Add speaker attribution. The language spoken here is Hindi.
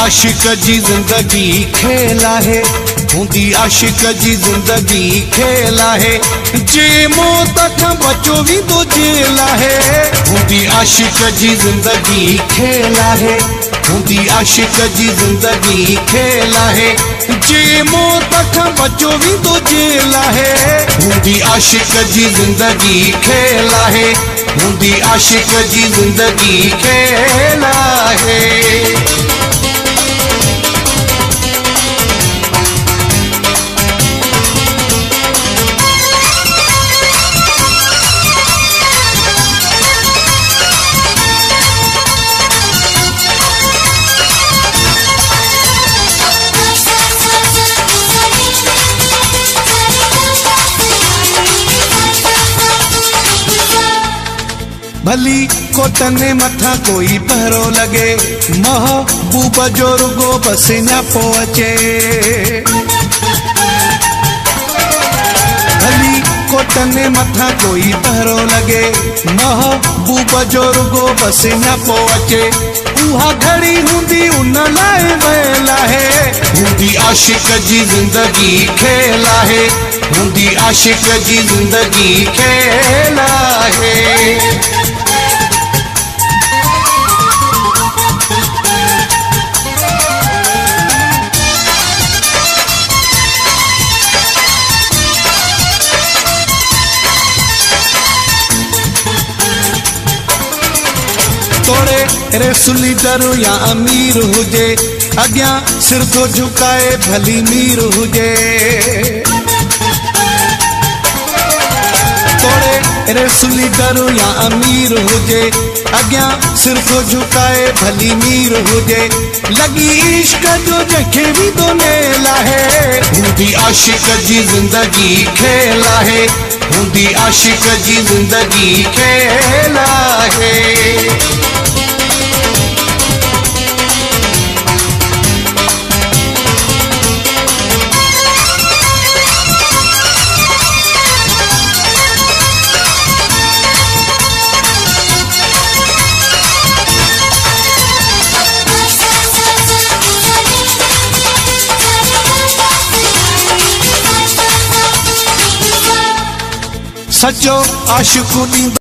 Speaker 1: आशिक जी जिंदगी खेल है, हूंदी आशिक जी जिंदगी खेल है, जे मौत खां बचो वेंदो जेल है। हूंदी आशिक जी जिंदगी खेल है, हूंदी आशिक जी जिंदगी खेल है, जे मौत खां बचो वेंदो जेल है। हूंदी आशिक जी जिंदगी खेल है, हूंदी आशिक जी जिंदगी खेल है। भली कोटने मथा कोई पहरो लगे, महबूब जो रुगो बस न्यापो अचे। भली कोटने मथा कोई पहरो लगे, महबूब जो रुगो बस न्यापो अचे। उहा घड़ी हूंदी उन लाइ वयल है, हूंदी आशिक जी जिंदगी खेल है, हूंदी आशिक जी जिंदगी खेल है। तोड़े रेसुली डरो या अमीर हुजे, अग्यां सिर तो झुकाए भली मीर हुजे। तोड़े रेसुली डरो या अमीर हुजे, अग्यां सिर तो झुकाए भली मीर हुजे। लगी इश्क जो जखे भी तो मेल है, हूंदी आशिक जी जिंदगी खेल है, हूंदी आशिक जी जिंदगी खेल है। सचो आशिक